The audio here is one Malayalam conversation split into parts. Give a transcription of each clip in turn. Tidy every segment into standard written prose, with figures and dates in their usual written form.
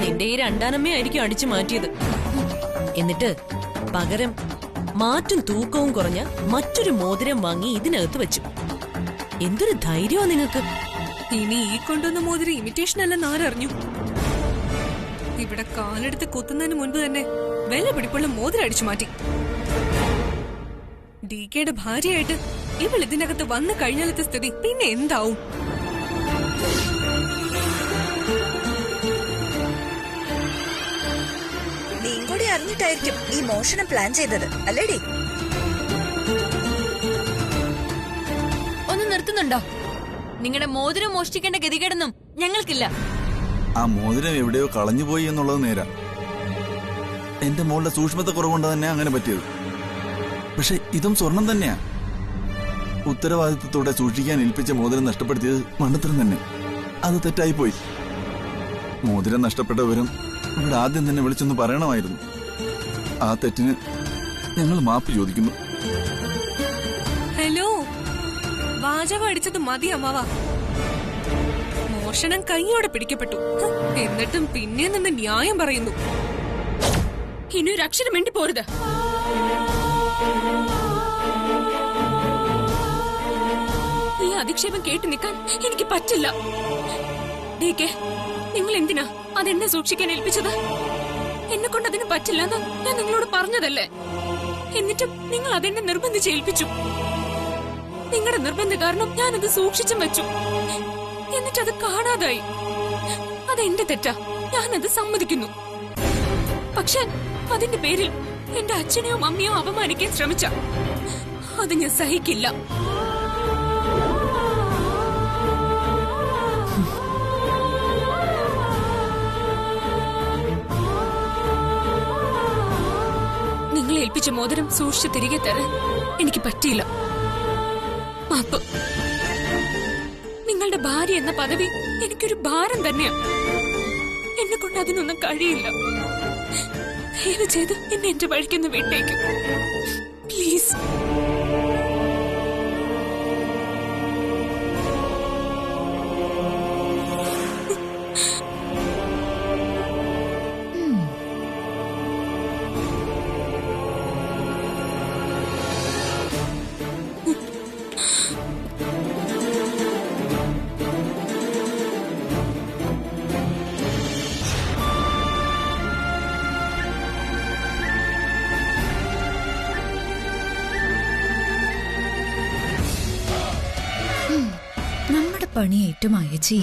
നിന്റെ ഈ രണ്ടാനമ്മയായിരിക്കും അടിച്ചു മാറ്റിയത്. എന്നിട്ട് പകരം മാറ്റും തൂക്കവും കുറഞ്ഞ മറ്റൊരു മോതിരം വാങ്ങി ഇതിനകത്ത് വെച്ചു. എന്തൊരു ധൈര്യമാ നിങ്ങക്ക്! ഇനി ഈ കൊണ്ടുവന്ന മോതിരം ഇമിറ്റേഷൻ അല്ലെന്ന് ആരറിഞ്ഞു? ഇവിടെ കാലെടുത്ത് കുത്തുന്നതിന് മുൻപ് തന്നെ വില പിടിപ്പുള്ള മോതിരം അടിച്ചു മാറ്റി. DKയുടെ ഭാര്യയായിട്ട് ഇവൾ ഇതിനകത്ത് വന്നു കഴിഞ്ഞാലത്തെ സ്ഥിതി പിന്നെ എന്താവും? നീ കൂടി അറിഞ്ഞിട്ടായിരിക്കും ഈ മോഷണം പ്ലാൻ ചെയ്തത് അല്ലേടി? ഒന്ന് നിർത്തുന്നുണ്ടോ? നിങ്ങളുടെ മോതിരം മോഷ്ടിക്കേണ്ട ഗതികേടൊന്നും ഞങ്ങൾക്കില്ല. ആ മോതിരം എവിടെയോ കളഞ്ഞുപോയി എന്നുള്ളത് നേരാ. എന്റെ മോളുടെ സൂക്ഷ്മത കുറവുകൊണ്ട് തന്നെ അങ്ങനെ പറ്റിയത്. പക്ഷെ ഇതും സ്വർണം തന്നെയാ. ഉത്തരവാദിത്വത്തോടെ സൂക്ഷിക്കാൻ ഏൽപ്പിച്ച മോതിരം നഷ്ടപ്പെടുത്തിയത് മണ്ടത്തരം തന്നെ. അത് തെറ്റായിപ്പോയി. മോതിരം നഷ്ടപ്പെട്ട വിവരം ഇവിടെ ആദ്യം തന്നെ വിളിച്ചൊന്ന് പറയണമായിരുന്നു. ആ തെറ്റിന് ഞങ്ങൾ മാപ്പ് ചോദിക്കുന്നു. ഹലോ, വാചകം അടിച്ചത് മതി അമ്മാവാ. മോഷണം കൈയോടെ പിടിക്കപ്പെട്ടു, എന്നിട്ടും പിന്നെ നിന്ന് ന്യായം പറയുന്നു. ഇനി ഒരു അക്ഷരം വേണ്ടി പോരുത്. ഈ അധിക്ഷേപം കേട്ടു നിൽക്കാൻ എനിക്ക് പറ്റില്ല. DK, നിങ്ങൾ എന്തിനാ അതെന്നെ സൂക്ഷിക്കാൻ ഏൽപ്പിച്ചത്? എന്നെ കൊണ്ട് അതിന് പറ്റില്ലെന്ന് ഞാൻ നിങ്ങളോട് പറഞ്ഞതല്ലേ? എന്നിട്ടും നിങ്ങൾ അതെന്നെ നിർബന്ധിച്ച് ഏൽപ്പിച്ചു. നിങ്ങളുടെ നിർബന്ധ കാരണം ഞാനത് സൂക്ഷിച്ചും വെച്ചു. എന്നിട്ടത് കാണാതായി. അതെന്റെ തെറ്റാ, ഞാനത് സമ്മതിക്കുന്നു. പക്ഷെ അതിന്റെ പേരിൽ എന്റെ അച്ഛനെയോ അമ്മയോ അപമാനിക്കാൻ ശ്രമിച്ച അത് ഞാൻ സഹിക്കില്ല. നിങ്ങളെ ഏൽപ്പിച്ച മോതിരം സൂക്ഷിച്ച് തിരികെ തരാൻ എനിക്ക് പറ്റിയില്ല. മാപ്പ്. നിങ്ങളുടെ ഭാര്യ എന്ന പദവി എനിക്കൊരു ഭാരം തന്നെയാ. എന്നെ കൊണ്ട് അതിനൊന്നും കഴിയില്ല. ദയവ് ചെയ്ത് എന്നെ എന്റെ വഴിക്കൊന്ന് വിട്ടേക്കും പ്ലീസ്. നമ്മുടെ പണിയേറ്റു അയച്ചി.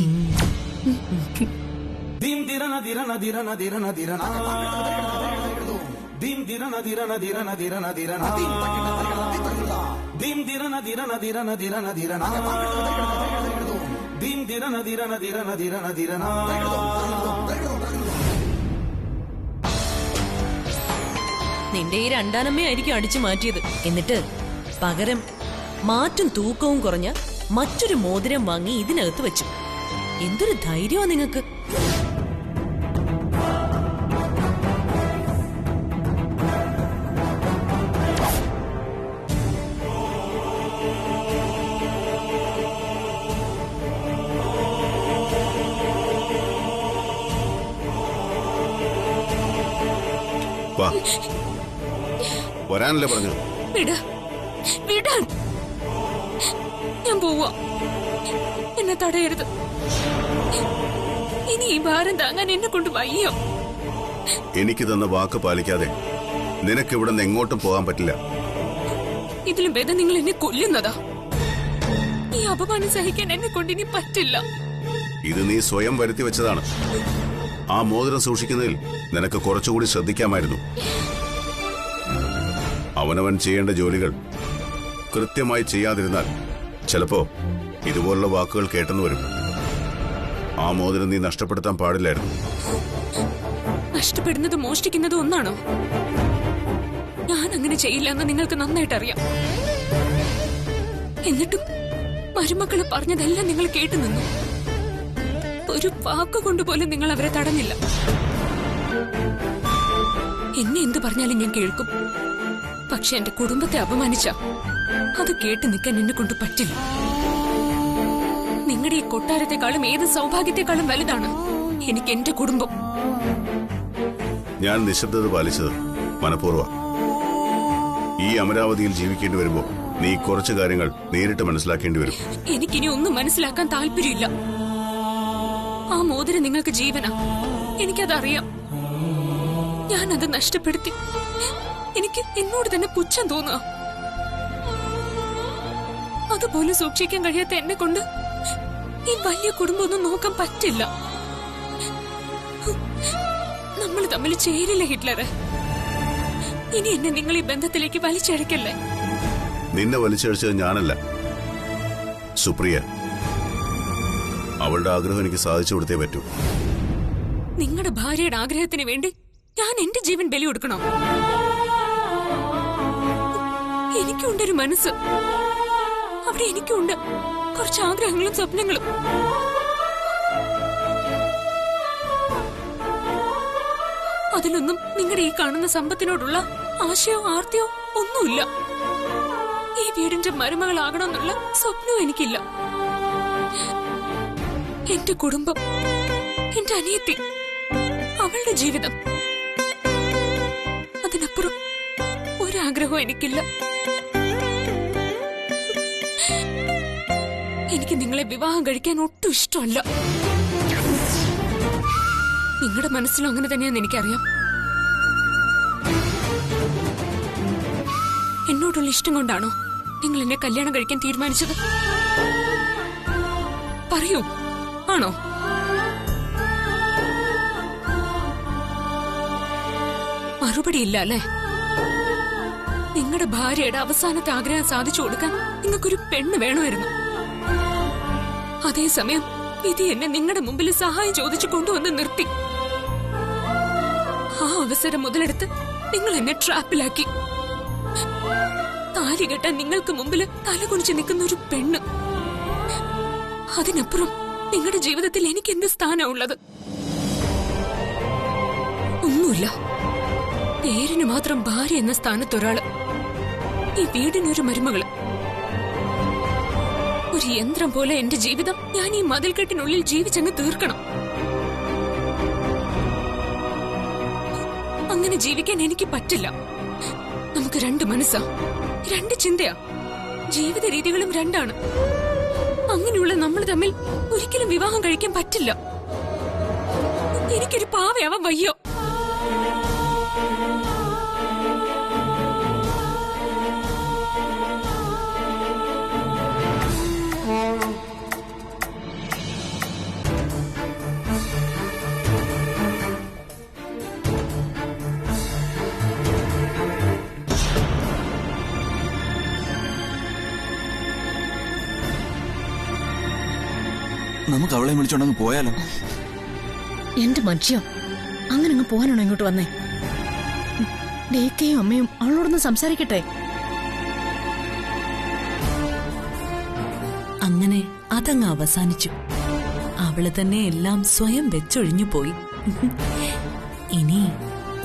നിന്റെ ഈ രണ്ടാനമ്മയായിരിക്കും അടിച്ചു മാറ്റിയത്. എന്നിട്ട് പകരം മാറ്റും തൂക്കവും കുറഞ്ഞ മറ്റൊരു മോതിരം വാങ്ങി ഇതിനകത്ത് വെച്ചു. എന്തൊരു ധൈര്യമാ നിങ്ങക്ക്! വരാനല്ലേ പറഞ്ഞു? വിടാൻ ഞാൻ പോവാ. എന്നെ തടയരുത്. ഇനി ഈ ഭാരം താങ്ങാൻ എന്നെ കൊണ്ട് വയ്യോ. എനിക്ക് തന്ന വാക്ക് പാലിക്കാതെ നിനക്ക് ഇവിടെ നിന്ന് എങ്ങോട്ടും പോകാൻ പറ്റില്ല. ഇതിലും ഭേദം നിങ്ങൾ എന്നെ കൊല്ലുന്നതാ. ഈ അപമാനം സഹിക്കാൻ എന്നെ കൊണ്ട് ഇനി പറ്റില്ല. ഇത് നീ സ്വയം വരുത്തി വെച്ചതാണ്. ആ മോതിരം സൂക്ഷിക്കുന്നതിൽ നിനക്ക് കുറച്ചുകൂടി ശ്രദ്ധിക്കാമായിരുന്നു. അവനവൻ ചെയ്യേണ്ട ജോലികൾ കൃത്യമായി ചെയ്യാതിരുന്നാൽ ചിലപ്പോ ഇതുപോലുള്ള വാക്കുകൾ കേട്ടെന്ന് വരും. ആ മോതിരം നീ നഷ്ടപ്പെടുത്താൻ പാടില്ലായിരുന്നു. നഷ്ടപ്പെടുന്നത് മോഷ്ടിക്കുന്നത് ഒന്നാണോ? ഞാൻ അങ്ങനെ ചെയ്യില്ല എന്ന് നിങ്ങൾക്ക് നന്നായിട്ട് അറിയാം. എന്നിട്ടും മരുമക്കള് പറഞ്ഞതെല്ലാം നിങ്ങൾ കേട്ടു നിന്നു. ഒരു വാക്കുകൊണ്ടുപോലും നിങ്ങൾ അവരെ തടഞ്ഞില്ല. എന്നെ എന്ത് പറഞ്ഞാലും ഞാൻ കേൾക്കും. പക്ഷെ എന്റെ കുടുംബത്തെ അപമാനിച്ച അത് കേട്ട് നിൽക്കാൻ എന്നെ കൊണ്ട് പറ്റില്ല. നിങ്ങളുടെ ഈ കൊട്ടാരത്തെക്കാളും ഏത് സൗഭാഗ്യത്തെക്കാളും വലുതാണ് എനിക്ക് എന്റെ കുടുംബം. ഞാൻ നിശബ്ദത പാലിച്ചത് മനഃപൂർവ്വം. ഈ അമരാവതിയിൽ ജീവിക്കേണ്ടി വരുമ്പോ നീ കുറച്ചു കാര്യങ്ങൾ നേരിട്ട് മനസ്സിലാക്കേണ്ടി വരും. എനിക്കിനി ഒന്നും മനസ്സിലാക്കാൻ താല്പര്യമില്ല. ആ മോതിരം നിങ്ങൾക്ക് ജീവനാ, എനിക്കതറിയാം. ഞാനത് നഷ്ടപ്പെടുത്തി. എനിക്ക് എന്നോട് തന്നെ പുച്ഛം തോന്നുക. അതുപോലെ സൂക്ഷിക്കാൻ കഴിയാത്ത എന്നെ കൊണ്ട് ഈ വലിയ കുടുംബമൊന്നും നോക്കാൻ പറ്റില്ല. നമ്മൾ തമ്മിൽ ചേരില്ല ഹിറ്റ്ലറെ. ഇനി എന്നെ നിങ്ങൾ ഈ ബന്ധത്തിലേക്ക് വലിച്ചഴക്കല്ലേ. നിന്നെ വലിച്ചഴിച്ചത് ഞാനല്ല, സുപ്രിയ. അവളുടെ ആഗ്രഹം എനിക്ക് സാധിച്ചു കൊടുത്തേ പറ്റൂ. നിങ്ങളുടെ ഭാര്യയുടെ ആഗ്രഹത്തിന് വേണ്ടി ഞാൻ എന്റെ ജീവൻ ബലി കൊടുക്കണോ? എനിക്കുണ്ടൊരു മനസ്സ്. അവിടെ എനിക്കുണ്ട് കുറച്ച് ആഗ്രഹങ്ങളും സ്വപ്നങ്ങളും. അതിലൊന്നും നിങ്ങളുടെ ഈ കാണുന്ന സമ്പത്തിനോടുള്ള ആശയോ ആർത്തിയോ ഒന്നുമില്ല. ഈ വീടിന്റെ മരുമകളാകണമെന്നുള്ള സ്വപ്നവും എനിക്കില്ല. എന്റെ കുടുംബം, എന്റെ അനിയത്തി, അവളുടെ ജീവിതം, അതിനപ്പുറം ഒരാഗ്രഹവും എനിക്കില്ല. എനിക്ക് നിങ്ങളെ വിവാഹം കഴിക്കാൻ ഒട്ടും ഇഷ്ടമല്ല. നിങ്ങളുടെ മനസ്സിലും അങ്ങനെ തന്നെയാന്ന് എനിക്കറിയാം. എന്നോടുള്ള ഇഷ്ടം കൊണ്ടാണോ നിങ്ങൾ എന്നെ കല്യാണം കഴിക്കാൻ തീരുമാനിച്ചത്? പറയൂ, ആണോ? മറുപടിയില്ല അല്ലേ? നിങ്ങളുടെ ഭാര്യയുടെ അവസാനത്തെ ആഗ്രഹം സാധിച്ചു കൊടുക്കാൻ നിങ്ങൾക്കൊരു പെണ്ണ് വേണമായിരുന്നു. അതേസമയം വിധി എന്നെ നിങ്ങളുടെ മുമ്പിൽ സഹായം ചോദിച്ചു കൊണ്ടുവന്ന് നിർത്തി. ആ അവസരം മുതലെടുത്ത് നിങ്ങൾ എന്നെ ട്രാപ്പിലാക്കി. താലി കെട്ടാൻ നിങ്ങൾക്ക് മുമ്പിൽ തലകുനിച്ച് നിൽക്കുന്ന ഒരു പെണ്ണ്. അതിനപ്പുറം നിങ്ങളുടെ ജീവിതത്തിൽ എനിക്ക് എന്ത് സ്ഥാനമുള്ളത്? ഒന്നുമില്ല. പേരിന് മാത്രം ഭാര്യ എന്ന സ്ഥാനത്തൊരാള്, ഈ വീടിനൊരു മരുമകള്. ഒരു യന്ത്രം പോലെ എന്റെ ജീവിതം ഞാൻ ഈ മതിൽക്കെട്ടിനുള്ളിൽ ജീവിച്ചങ്ങ് തീർക്കണം. അങ്ങനെ ജീവിക്കാൻ എനിക്ക് പറ്റില്ല. നമുക്ക് രണ്ട് മനസ്സാ, രണ്ട് ചിന്തയാ, ജീവിത രീതികളും രണ്ടാണ്. അങ്ങനെയുള്ള നമ്മൾ തമ്മിൽ ഒരിക്കലും വിവാഹം കഴിക്കാൻ പറ്റില്ല. എനിക്കൊരു പാവയാവാൻ വയ്യോ. നമുക്ക് അവളെ വിളിച്ചോണ്ടങ്ങ് പോയാലോ? എന്റെ മനുഷ്യ, അങ്ങനെ അങ്ങ് പോകാനാണോ ഇങ്ങോട്ട് വന്നേ? ഡേക്കയും അമ്മയും അവളോടൊന്ന് സംസാരിക്കട്ടെ. അങ്ങനെ അതങ്ങ് അവസാനിച്ചു. അവള് തന്നെ എല്ലാം സ്വയം വെച്ചൊഴിഞ്ഞു പോയി. ഇനി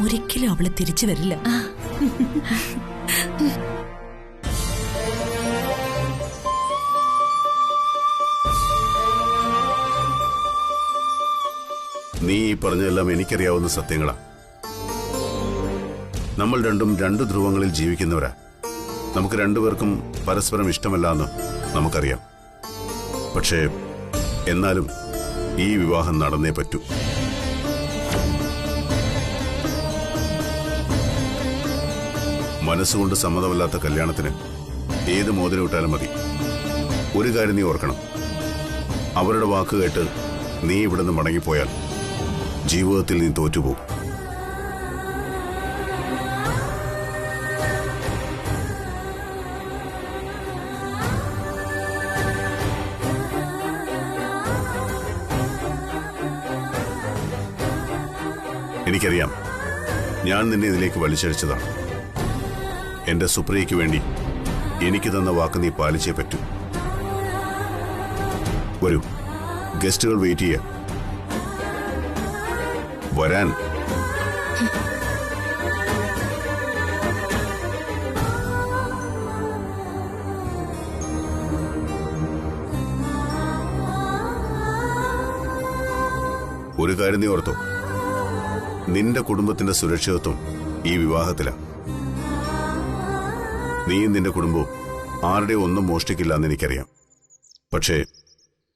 ഒരിക്കലും അവള് തിരിച്ചു വരില്ല. നീ ഈ പറഞ്ഞതെല്ലാം എനിക്കറിയാവുന്ന സത്യങ്ങളാ. നമ്മൾ രണ്ടും രണ്ട് ധ്രുവങ്ങളിൽ ജീവിക്കുന്നവരാ. നമുക്ക് രണ്ടുപേർക്കും പരസ്പരം ഇഷ്ടമല്ലാന്ന് നമുക്കറിയാം. പക്ഷേ എന്നാലും ഈ വിവാഹം നടന്നേ പറ്റൂ. മനസ്സുകൊണ്ട് സമ്മതമല്ലാത്ത കല്യാണത്തിന് ഏത് മോതിരം ഇട്ടാലും മതി. ഒരു കാര്യം നീ ഓർക്കണം, അവരുടെ വാക്ക് കേട്ട് നീ ഇവിടുന്ന് മടങ്ങിപ്പോയാൽ ജീവിതത്തിൽ നീ തോറ്റുപോകും. എനിക്കറിയാം, ഞാൻ നിന്നെ ഇതിലേക്ക് വലിച്ചഴിച്ചതാണ്. എന്റെ സുപ്രിയയ്ക്ക് വേണ്ടി എനിക്ക് തന്ന വാക്ക് നീ പാലിച്ചേ പറ്റൂ. വരൂ, ഗസ്റ്റുകൾ വെയിറ്റ് ചെയ്യാം. വരാൻ. ഒരു കാര്യം നീ ഓർത്തോ, നിന്റെ കുടുംബത്തിന്റെ സുരക്ഷിതത്വം ഈ വിവാഹത്തിലാണ്. നീയും നിന്റെ കുടുംബവും ആരുടെ ഒന്നും മോഷ്ടിക്കില്ല എന്ന് എനിക്കറിയാം. പക്ഷേ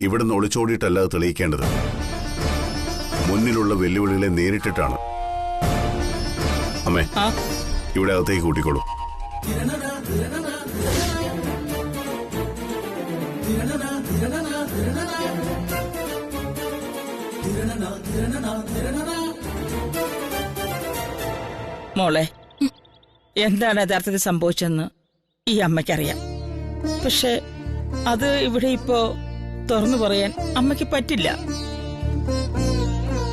ഇവിടുന്ന് ഒളിച്ചോടിയിട്ടല്ല അത് തെളിയിക്കേണ്ടത്. മുന്നിലുള്ള വെല്ലുവിളികളെ നേരിട്ടിട്ടാണ്. അമ്മേ, ഇവിടെ അകത്തേക്ക് കൂട്ടിക്കോളൂ. മോളെ, എന്താണ് യഥാർത്ഥത്തിൽ സംഭവിച്ചെന്ന് ഈ അമ്മയ്ക്കറിയാം. പക്ഷെ അത് ഇവിടെ ഇപ്പോ തുറന്നു പറയാൻ അമ്മയ്ക്ക് പറ്റില്ല.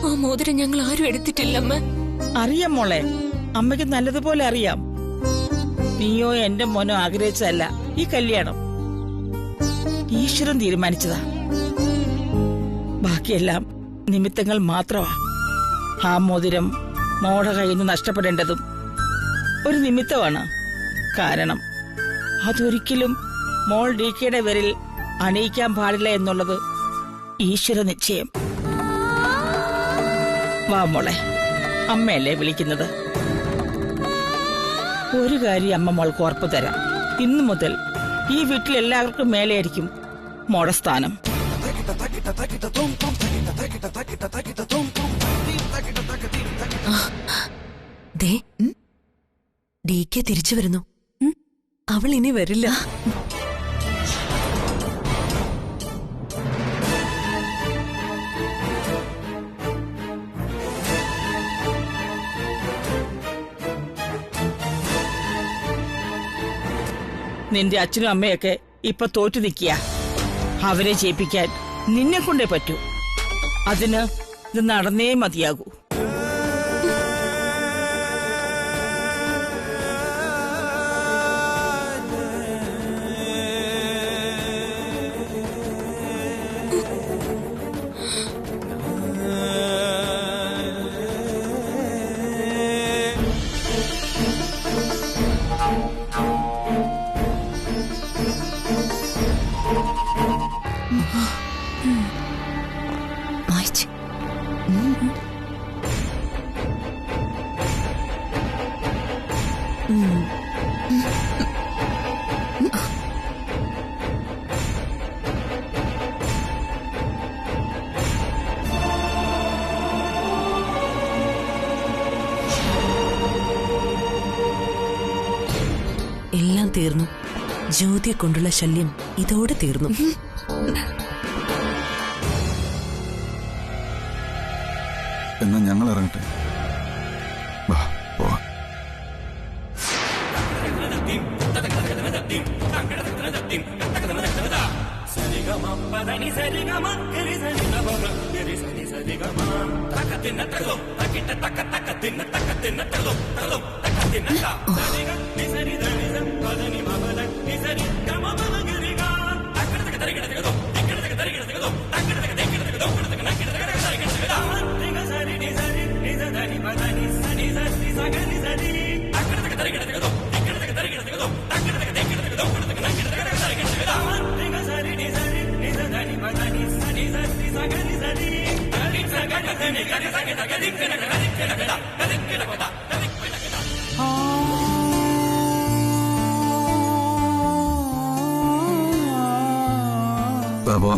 ആ മോതിരം ഞങ്ങൾ ആരും എടുത്തിട്ടില്ല അമ്മ. അറിയാം മോളെ, അമ്മയ്ക്ക് നല്ലതുപോലെ അറിയാം. നീയോ എന്റെ മോനോ ആഗ്രഹിച്ചതല്ല ഈ കല്യാണം. ഈശ്വരൻ തീരുമാനിച്ചതാ. ബാക്കിയെല്ലാം നിമിത്തങ്ങൾ മാത്രമാ. ആ മോതിരം മോടെ കയ്യിൽ നിന്ന് നഷ്ടപ്പെടേണ്ടതും ഒരു നിമിത്തമാണ്. കാരണം അതൊരിക്കലും മോൾ DKയുടെ പേരിൽ അണിയിക്കാൻ പാടില്ല എന്നുള്ളത് ഈശ്വര നിശ്ചയം. വാ മോളെ, അമ്മയല്ലേ വിളിക്കുന്നത്. ഒരു കാര്യം അമ്മ മോൾക്ക് ഉറപ്പ് തരാം. ഇന്നു മുതൽ ഈ വീട്ടിൽ എല്ലാവർക്കും മേലെയായിരിക്കും മോടെ സ്ഥാനം. DK തിരിച്ചു വരുന്നു. അവൾ ഇനി വരില്ല. നിന്റെ അച്ഛനും അമ്മയൊക്കെ ഇപ്പൊ തോറ്റു നിൽക്കുക. അവരെ ജയിപ്പിക്കാൻ നിന്നെ കൊണ്ടേ പറ്റൂ. അതിന് ഇത് നടന്നേ മതിയാകൂ. എല്ലാം തീർന്നു. ജ്യോതിയെ കൊണ്ടുള്ള ശല്യം ഇതോടെ തീർന്നു. എന്നാ ഞങ്ങൾ ഇറങ്ങട്ടെ. വാ, പോവാം. ബാബു,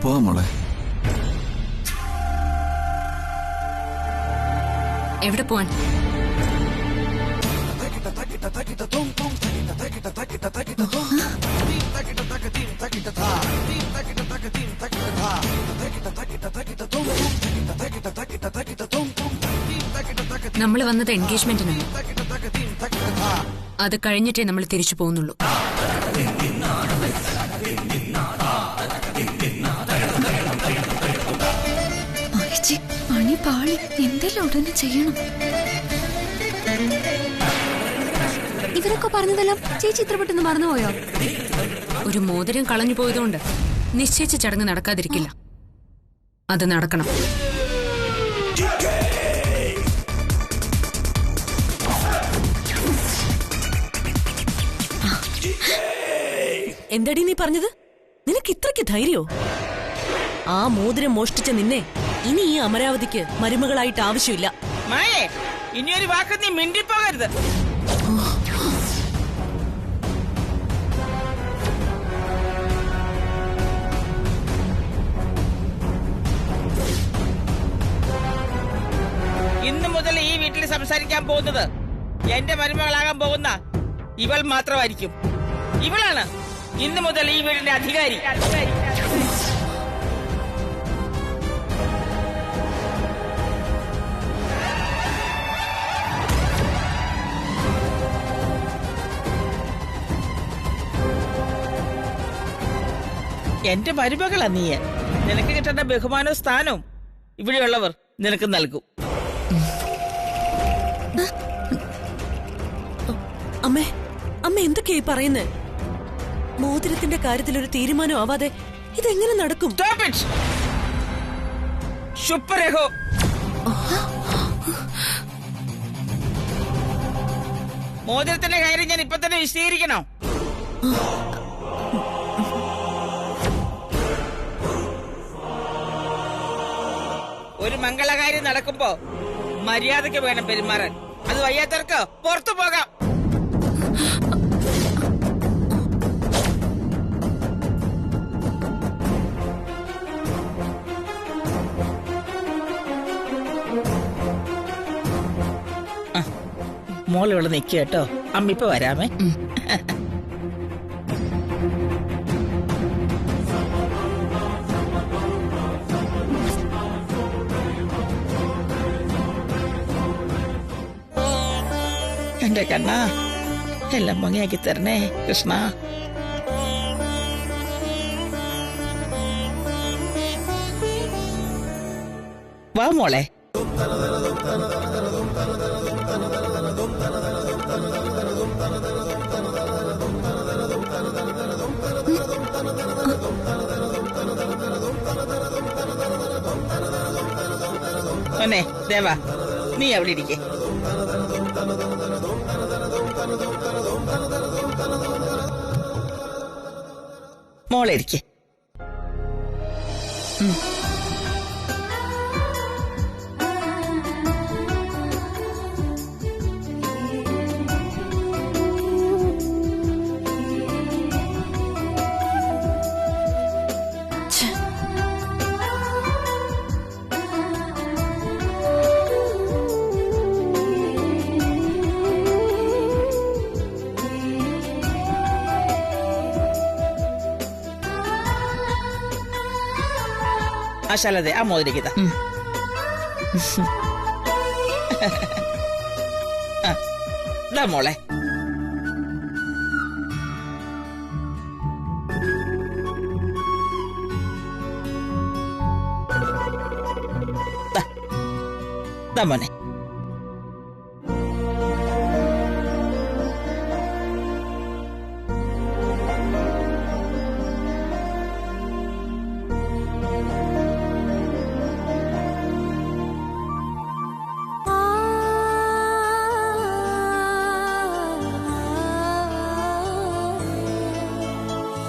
പോവാ മോളെ. എവിടെ പോവാൻ? നമ്മൾ വന്നത് എൻഗേജ്മെന്റിനാണ്. അത് കഴിഞ്ഞിട്ടേ നമ്മൾ തിരിച്ചു പോകുന്നുള്ളൂ. പണി പാളി. എന്തെല്ലാം ഉടനെ ചെയ്യണം. ഇവരൊക്കെ പറഞ്ഞതെല്ലാം ചേച്ചി ഇത്ര പെട്ടെന്ന് മറന്നുപോയോ? ഒരു മോതിരം കളഞ്ഞു പോയതുകൊണ്ട് നിശ്ചയിച്ച ചടങ്ങ് നടക്കാതിരിക്കില്ല. അത് നടക്കണം. എന്താടി നീ പറഞ്ഞത്? നിനക്ക് ഇത്രയ്ക്ക് ധൈര്യോ? ആ മോതിരം മോഷ്ടിച്ച നിന്നെ ഇനി ഈ അമരാവതിക്ക് മരുമകളായിട്ട് ആവശ്യമില്ല. മായേ, ഇനിയൊരു വാക്ക് നീ മിണ്ടിപ്പോകരുത്. ഇന്നു മുതൽ ഈ വീട്ടിൽ സംസാരിക്കാൻ പോകുന്നത് എന്റെ മരുമകളാകാൻ പോകുന്ന ഇവൾ മാത്രമായിരിക്കും. ഇവളാണ് ഇന്നു മുതൽ ഈ വീടിന്റെ അധികാരി. എന്റെ മരുമകളാ നീ. നിനക്ക് കിട്ടേണ്ട ബഹുമാനവും സ്ഥാനവും ഇവിടെയുള്ളവർ നിനക്ക് നൽകും. അമ്മേ, അമ്മ എന്തൊക്കെയായി പറയുന്നേ? മോതിരത്തിന്റെ കാര്യത്തിൽ ഒരു തീരുമാനം ആവാതെ ഇതെങ്ങനെ നടക്കും? മോതിരത്തിന്റെ കാര്യം ഞാൻ ഇപ്പൊ തന്നെ വിശദീകരിക്കണോ? ഒരു മംഗളകാര്യം നടക്കുമ്പോ മര്യാദയ്ക്ക് വേണം പെരുമാറാൻ. അത് വയ്യാത്തവർക്ക് പുറത്തു പോകാം. മോൾ ഇവിടെ നിൽക്കുക കേട്ടോ. അമ്മ ഇപ്പൊ വരാമേ. എന്റെ കണ്ണ എല്ലാം ഭംഗിയാക്കി തരണേ കൃഷ്ണ. വാ മോളെ. ഒന്നേ ദേവാ, നീ അവിടെ ഇരിക്കേ. മോളെ ഇരിക്കേ. ആശാലതെ ആ മോതിരിക്കതാ. മോളെ മോനെ.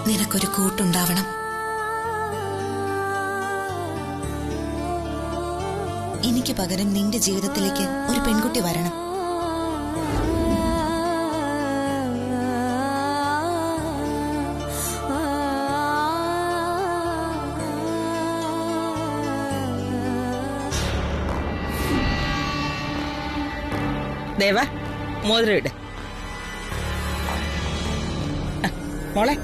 നിനക്കൊരു കൂട്ടുണ്ടാവണം. എനിക്ക് പകരം നിന്റെ ജീവിതത്തിലേക്ക് ഒരു പെൺകുട്ടി വരണം. ദേവാ, മോതിരം ഇട് മോളെ.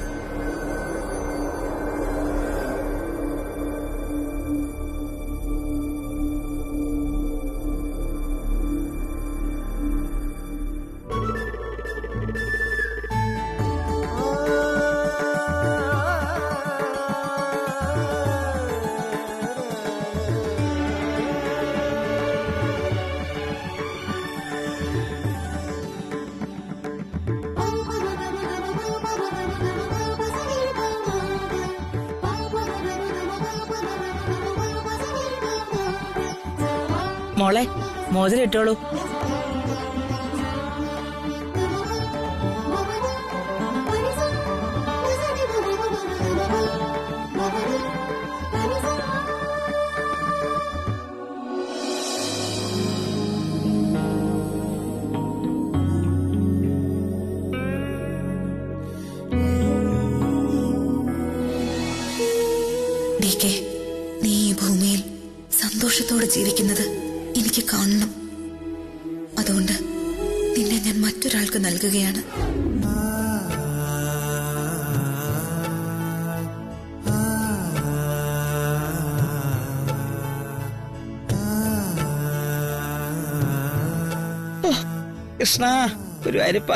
മോളെ മോതിരം ഇട്ടോളൂ. DK, നീ ഈ ഭൂമിയിൽ സന്തോഷത്തോടെ ജീവിക്കുന്നത് എനിക്ക് കാണണം. അതുകൊണ്ട് നിന്നെ ഞാൻ മറ്റൊരാൾക്ക് നൽകുകയാണ്. കൃഷ്ണ, ഗുരുവായൂരപ്പ.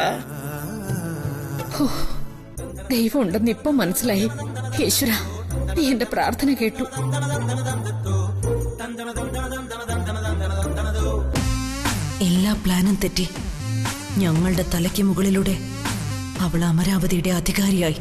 ദൈവം ഉണ്ടെന്ന് ഇപ്പം മനസ്സിലായി. ഈശ്വര, നീ എന്റെ പ്രാർത്ഥന കേട്ടു. എല്ലാ പ്ലാനും തെറ്റി ഞങ്ങളുടെ തലയ്ക്ക് മുകളിലൂടെ അവൾ അമരാവതിയുടെ അധികാരിയായി.